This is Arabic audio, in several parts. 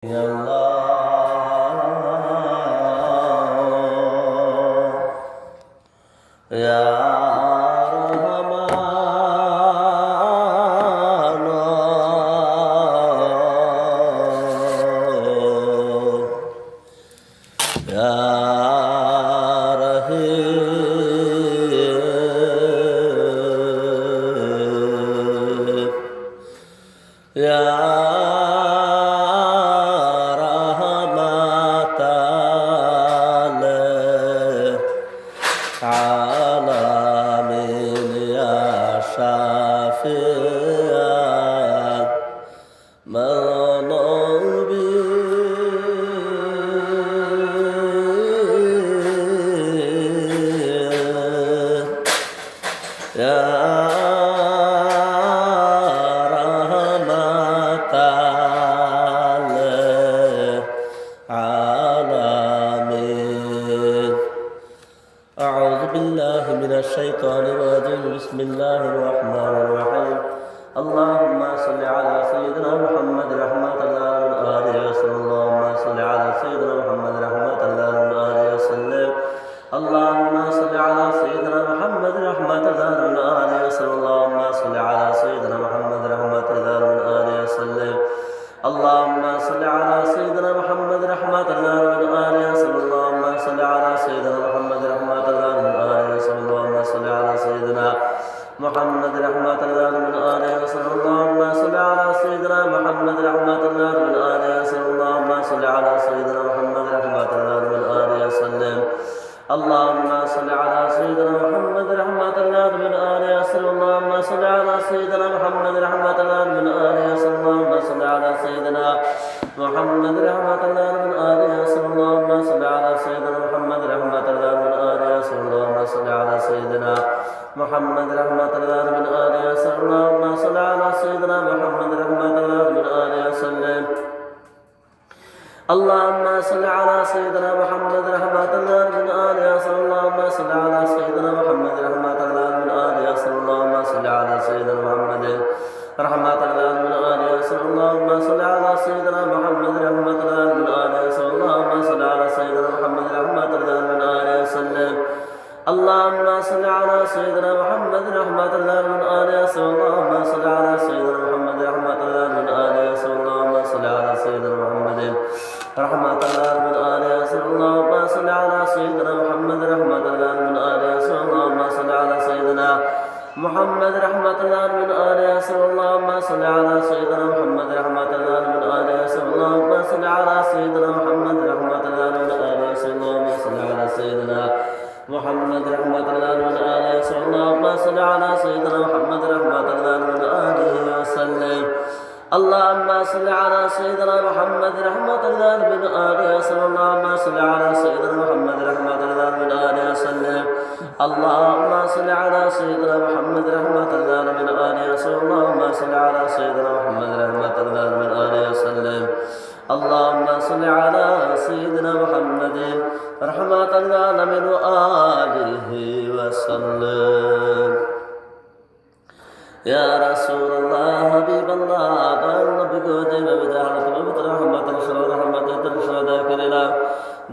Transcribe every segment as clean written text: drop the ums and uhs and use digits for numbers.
يا الله يا رحمن يا رحيم يا عالمين يا شافع منوبي يا رحمة العالمين أعوذ بالله من الشيطان الرجيم بسم الله الرحمن الرحيم اللهم صل على سيدنا محمد رحمة الله من آله وسلم اللهم صل على سيدنا محمد رحمة الله من آله وسلم اللهم صل على سيدنا محمد رحمة الله من آله وسلم اللهم صل على سيدنا محمد رحمة الله من آله وسلم اللهم صل على سيدنا محمد رحمة الله من آله وسلم اللهم صل على سيدنا محمد رحمة الله من آله وسلم اللهم صل على سيدنا محمد رحمة الله من آله وسلم اللهم صل على سيدنا محمد رحمة الله من آله وسلم اللهم صل على سيدنا محمد رحمة الله من آله وسلم اللهم صل على سيدنا محمد رحمة الله من آله وسلم اللهم صل على سيدنا محمد رحمة الله من آله وسلم اللهم صل على سيدنا محمد رحمة الله من آله وسلم اللهم صل على سيدنا محمد رحمة الله من آله وسلم اللهم صل على سيدنا محمد رحمة الله من آله وسلم اللهم صل على سيدنا محمد رحمة الله من آله وسلم اللهم صل على سيدنا محمد رحمة الله من آله وسلم اللهم صل على سيدنا محمد رحمة الله من آله وسلم اللهم صل على سيدنا محمد رحمة الله من آله وسلم اللهم صل على سيدنا محمد رحمة الله من آله وسلم اللهم صل على سيدنا محمد رحمة الله من آله وسلم اللهم صل على سيدنا محمد رحمة الله من آله وسلم اللهم صل على سيدنا محمد رحمة الله من آله وسلم اللهم صل على سيدنا محمد رحمة الله من آله وسلم اللهم صل على سيدنا محمد رحمة الله من آله وسلم اللهم صل على سيدنا محمد رحمة الله من آله وسلم اللهم صل على سيدنا محمد رحمة الله من آله وسلم اللهم صل على سيدنا محمد رحمة الله من آله وسلم اللهم صل على سيدنا محمد رحمة الله من آله وسلم اللهم صل على سيدنا محمد رحمة الله من آله وسلم اللهم صل على سيدنا محمد رحمة الله من آله وسلم اللهم صل على سيدنا محمد رحمة الله من آله وسلم اللهم صل على سيدنا محمد رحمة الله من آله وسلم اللهم صل على سيدنا محمد رحمة الله من آله وسلم اللهم صل على سيدنا محمد رحمة الله من آله وسلم يا رسول الله حبيب الله النبي قديم بجعلت بمثل رحمة الشر رحمة الشر ذاكرنا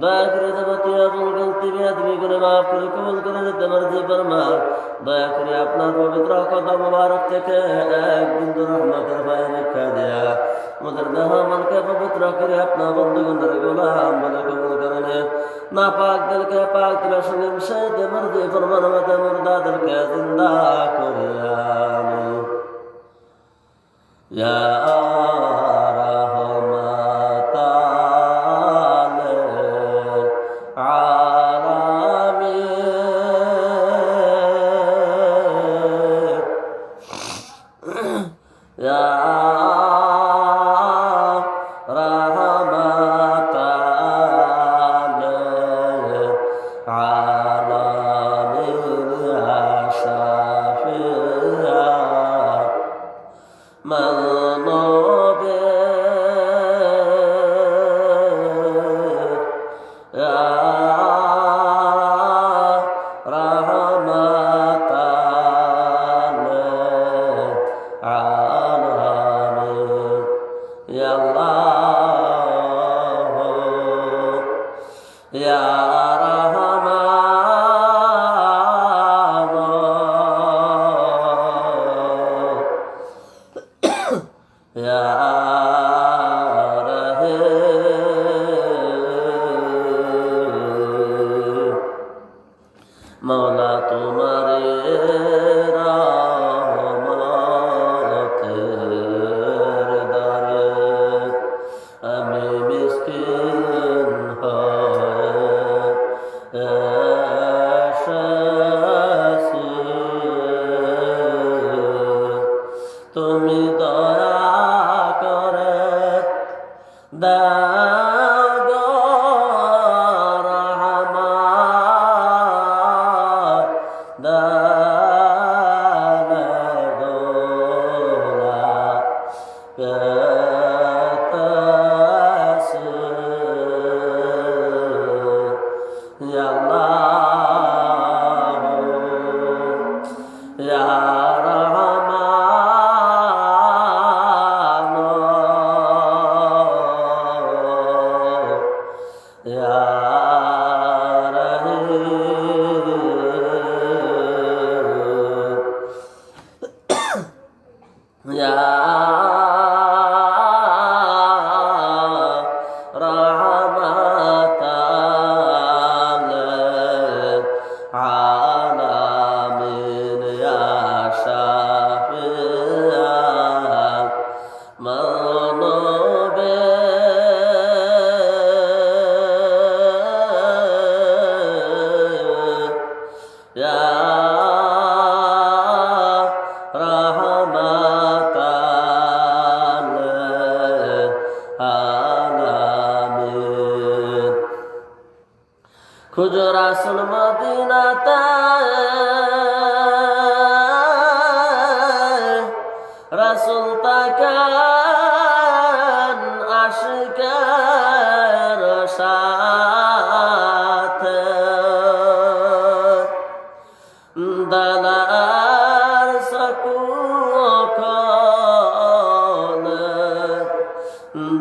ذاكر জগতে আপন গলতি বেয়াদবি করে মাফ করে কবুল করে নিতে মারজি ফরমান দয়া করে আপনার পবিত্র কদম মুবারক থেকে এক বিন্দু রহমতের পায়ে রেখা দেয়া আমাদের দাহামনকে পবিত্র করে আপনার বন্ধুগণের গোলাম বলে কবুল করে নেন না পাক দিলকে পাক দিল সুনিম সাথে মারজি ফরমান আমাদের মুর্দা দিলকে জিন্দা করে আমিন ইয়া Ya Allah আমি মিসকিন হয়ে এসেছি, তুমি দয়া করে দাও গো রহমত, দাও দোলা পেতেছি, ইয়া আল্লাহ ইয়া রহমান ইয়া রহিম ইয়া রহমাতাল আলামিন ইয়া শাফিআল মানবে ইয়া রহমাতাল আলামিন। খুঁজো রাসূল মদিনাতে, রাসূল তাকান আশিকের সাথে, দালার সকুলে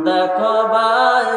দেখো ভাই